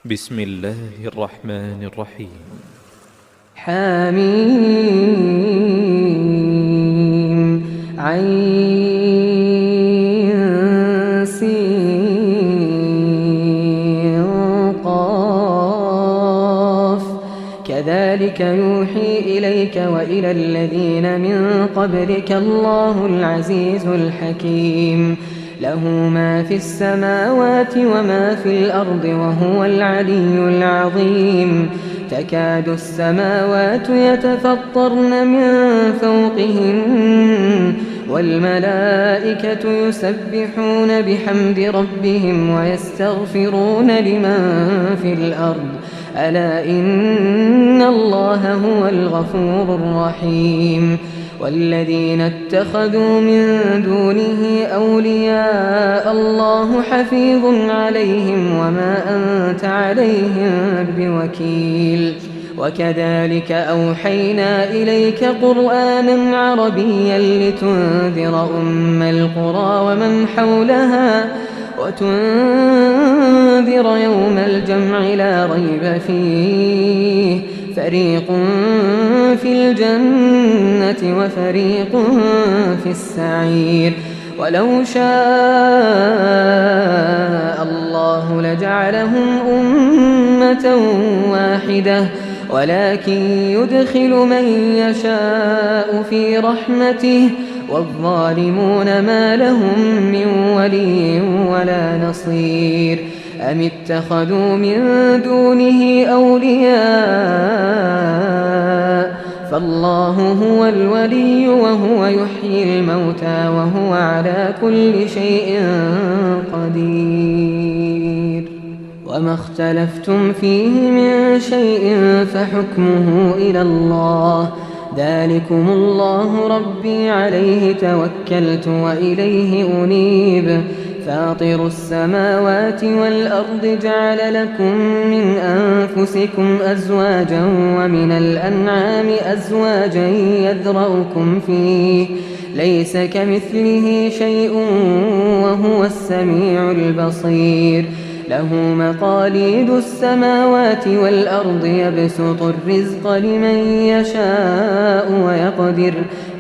بسم الله الرحمن الرحيم. حميم عين سين قاف كذلك يوحي إليك وإلى الذين من قبلك الله العزيز الحكيم له ما في السماوات وما في الأرض وهو العلي العظيم تكاد السماوات يتفطرن من فوقهن والملائكة يسبحون بحمد ربهم ويستغفرون لمن في الأرض ألا إن الله هو الغفور الرحيم والذين اتخذوا من دونه أولياء الله حفيظ عليهم وما أنت عليهم بوكيل وكذلك أوحينا إليك قرآنا عربيا لتنذر أم القرى ومن حولها وتنذر يوم الجمع لا ريب فيه فريق في الجنة وفريق في السعير ولو شاء الله لجعلهم أمة واحدة ولكن يدخل من يشاء في رحمته والظالمون ما لهم من ولي ولا نصير أم اتخذوا من دونه أولياء فالله هو الولي وهو يحيي الموتى وهو على كل شيء قدير وما اختلفتم فيه من شيء فحكمه إلى الله ذلكم الله ربي عليه توكلت وإليه أنيب فاطر السماوات والأرض جعل لكم من أنفسكم أزواجا ومن الأنعام أزواجا يذرأكم فيه ليس كمثله شيء وهو السميع البصير له مقاليد السماوات والأرض يبسط الرزق لمن يشاء ويقدر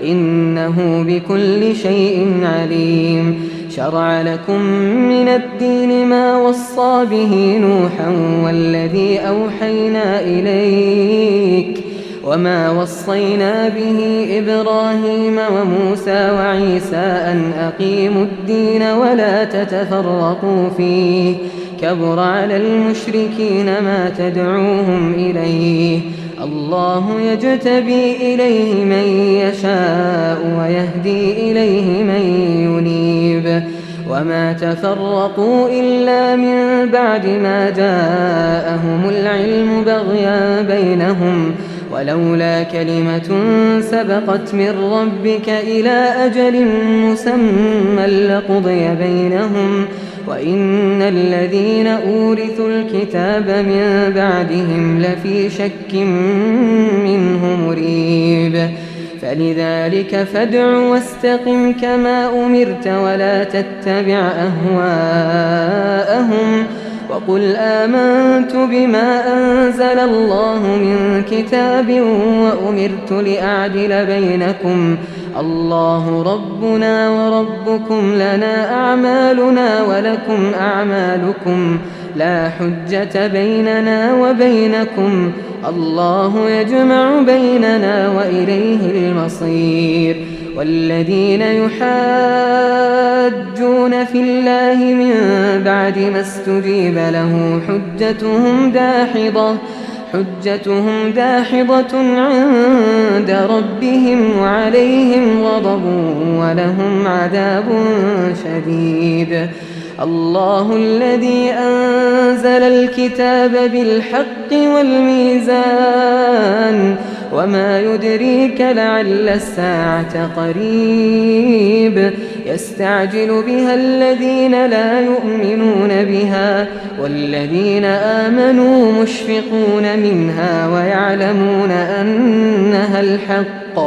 إنه بكل شيء عليم شرع لكم من الدين ما وصى به نوحا والذي أوحينا إليك وما وصينا به إبراهيم وموسى وعيسى أن أقيموا الدين ولا تتفرقوا فيه كبر على المشركين ما تدعوهم إليه الله يجتبي إليه من يشاء ويهدي إليه من ينيب وما تفرقوا إلا من بعد ما جاءهم العلم بغيا بينهم ولولا كلمة سبقت من ربك إلى أجل مسمى لقضي بينهم وإن الذين أورثوا الكتاب من بعدهم لفي شك منه مريب فلذلك فادع واستقم كما أمرت ولا تتبع أهواءهم وقل آمنت بما أنزل الله من كتاب وأمرت لأعدل بينكم الله ربنا وربكم لنا أعمالنا ولكم أعمالكم لا حجة بيننا وبينكم الله يجمع بيننا وإليه المصير والذين يحاجون في الله من بعد ما استجيب له حجتهم داحضة عند ربهم وعليهم غضب ولهم عذاب شديد الله الذي أنزل الكتاب بالحق والميزان وما يدريك لعل الساعة قريب يستعجل بها الذين لا يؤمنون بها والذين آمنوا مشفقون منها ويعلمون أنها الحق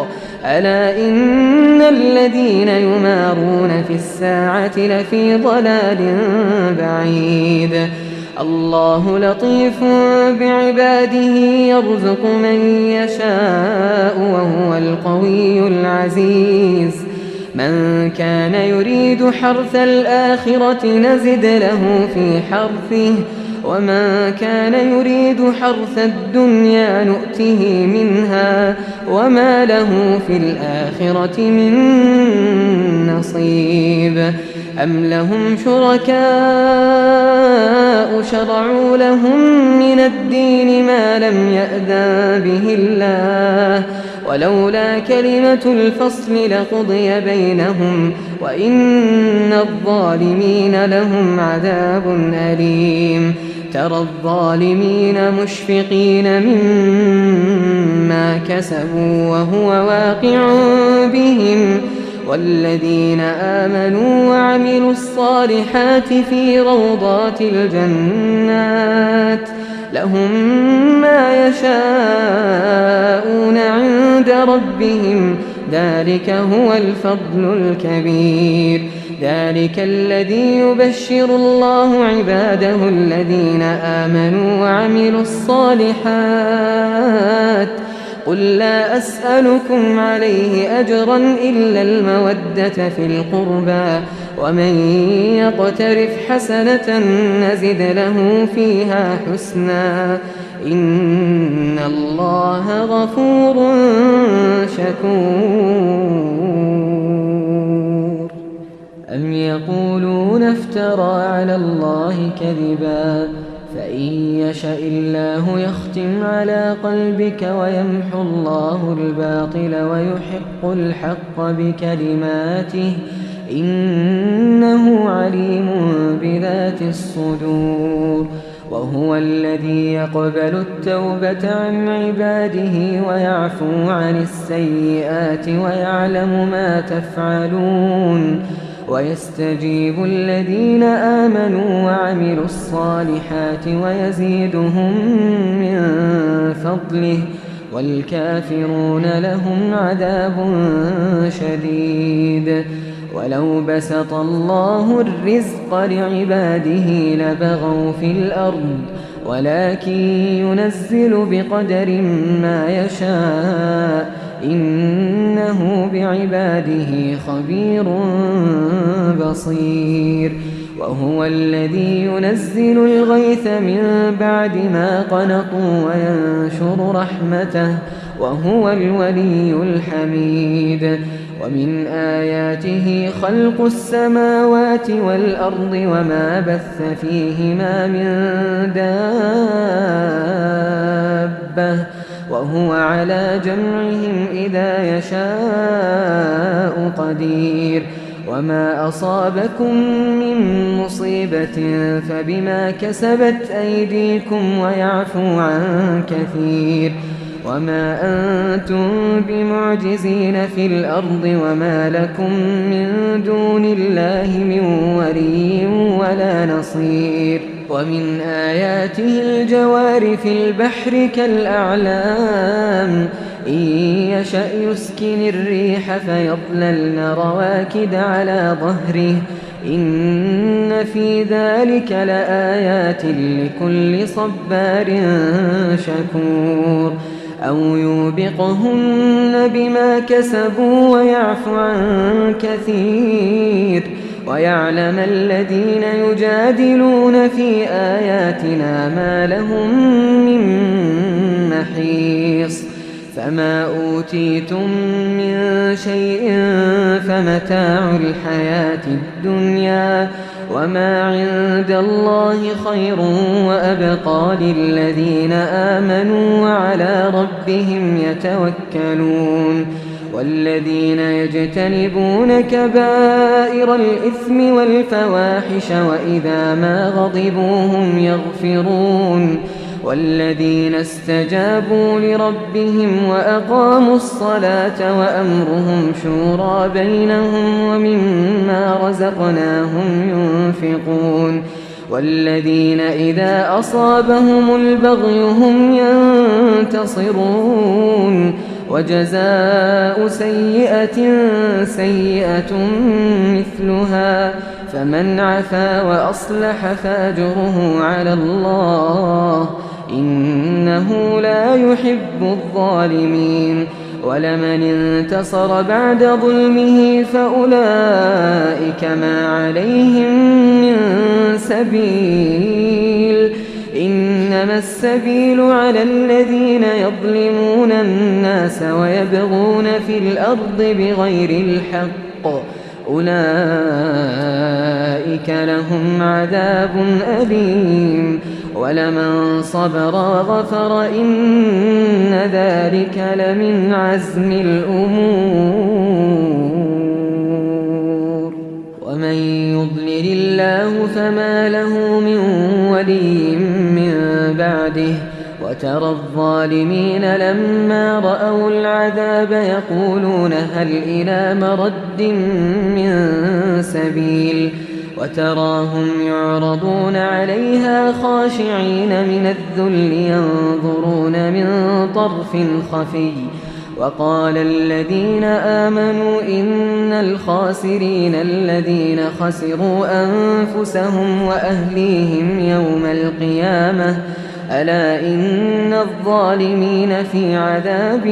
ألا إن الذين يمارون في الساعة لفي ضلال بعيد الله لطيف بعباده يرزق من يشاء وهو القوي العزيز من كان يريد حرث الآخرة نزد له في حرثه ومن كان يريد حرث الدنيا نؤته منها وما له في الآخرة من نصيب أم لهم شركاء شرعوا لهم من الدين ما لم يأذن به الله ولولا كلمة الفصل لقضي بينهم وإن الظالمين لهم عذاب أليم ترى الظالمين مشفقين مما كسبوا وهو واقع بهم والذين آمنوا وعملوا الصالحات في روضات الجنات لهم ما يشاءون عند ربهم ذلك هو الفضل الكبير ذلك الذي يبشر الله عباده الذين آمنوا وعملوا الصالحات قل لا أسألكم عليه أجرا إلا المودة في القربى ومن يقترف حسنة نزد له فيها حسنا إن الله غفور شكور أم يقولون افترى على الله كذبا فإن يشأ الله يختم على قلبك ويمحو الله الباطل ويحق الحق بكلماته إنه عليم بذات الصدور وهو الذي يقبل التوبة عن عباده ويعفو عن السيئات ويعلم ما تفعلون ويستجيب الذين آمنوا وعملوا الصالحات ويزيدهم من فضله والكافرون لهم عذاب شديد ولو بسط الله الرزق لعباده لبغوا في الأرض ولكن ينزل بقدر ما يشاء إنه بعباده خبير بصير وهو الذي ينزل الغيث من بعد ما قنطوا وينشر رحمته وهو الولي الحميد ومن آياته خلق السماوات والأرض وما بث فيهما من دابة وهو على جمعهم إذا يشاء قدير وما أصابكم من مصيبة فبما كسبت أيديكم ويعفو عن كثير وما أنتم بمعجزين في الأرض وما لكم من دون الله من ولي ولا نصير ومن آياته الجوار في البحر كالأعلام إن يشأ يسكن الريح فيظللن رواكد على ظهره إن في ذلك لآيات لكل صبار شكور أو يوبقهن بما كسبوا ويعفو عن كثير ويعلم الذين يجادلون في آياتنا ما لهم من محيص فما أوتيتم من شيء فمتاع الحياة الدنيا وما عند الله خير وأبقى للذين آمنوا وعلى ربهم يتوكلون والذين يجتنبون كبائر الإثم والفواحش وإذا ما غضبوا هم يغفرون والذين استجابوا لربهم وأقاموا الصلاة وأمرهم شورى بينهم ومما رزقناهم ينفقون والذين إذا أصابهم البغي هم ينتصرون وجزاء سيئة سيئة مثلها فمن عفا وأصلح فأجره على الله إنه لا يحب الظالمين ولمن انتصر بعد ظلمه فأولئك ما عليهم من سبيل إنما السبيل على الذين يظلمون الناس ويبغون في الأرض بغير الحق أولئك لهم عذاب أليم ولمن صبر وغفر إن ذلك لمن عزم الأمور ومن يضلل الله فما له من ولي من بعده وترى الظالمين لما رأوا العذاب يقولون هل إلى مرد من سبيل وتراهم يعرضون عليها خاشعين من الذل ينظرون من طرف خفي وقال الذين آمنوا إن الخاسرين الذين خسروا أنفسهم وأهليهم يوم القيامة ألا إن الظالمين في عذاب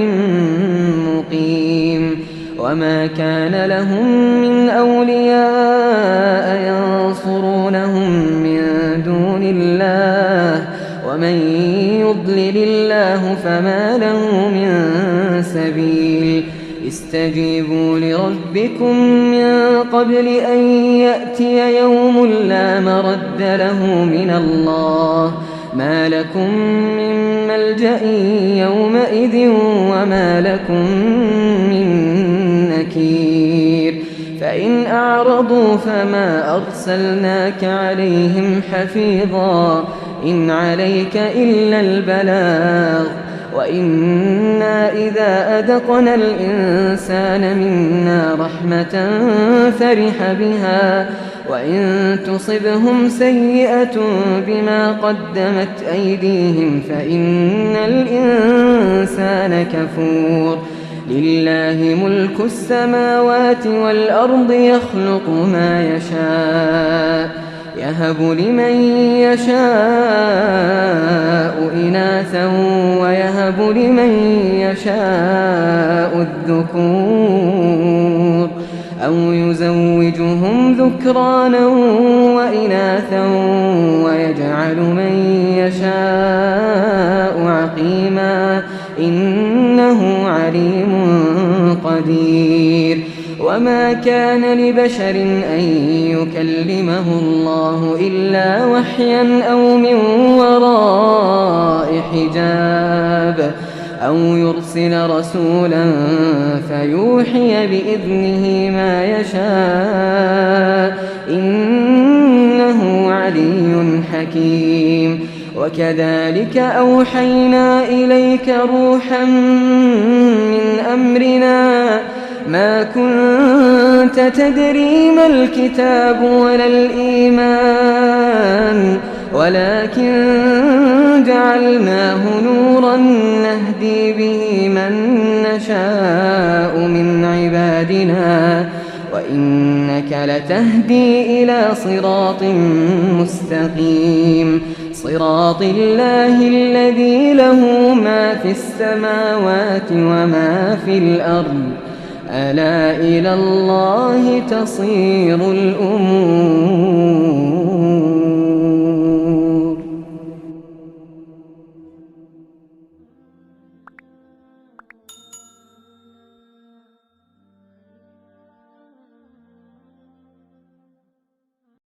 مقيم وما كان لهم من أولياء ينصرونهم من دون الله ومن يضلل الله فما له من سبيل استجيبوا لربكم من قبل أن يأتي يوم لا مرد له من الله ما لكم من ملجأ يومئذ وما لكم من نكير فإن أعرضوا فما أرسلناك عليهم حفيظا إن عليك إلا البلاغ وإنا إذا أذقنا الإنسان منا رحمة فرح بها وإن تصبهم سيئة بما قدمت أيديهم فإن الإنسان كفور لله ملك السماوات والأرض يخلق ما يشاء يهب لمن يشاء إناثا ويهب لمن يشاء الذكور أو يزوجهم ذكرانا وإناثا ويجعل من يشاء عقيما إنه عليم قدير وما كان لبشر أن يكلمه الله إلا وحيا أو من وراء حجاب أو يرسل رسولا فيوحي بإذنه ما يشاء إنه علي حكيم وكذلك أوحينا إليك روحا من أمرنا ما كنت تدري ما الكتاب ولا الإيمان ولكن جعلناه نورا نهدي به من نشاء من عبادنا وإنك لتهدي إلى صراط مستقيم صراط الله الذي له ما في السماوات وما في الأرض ألا إلى الله تصير الأمور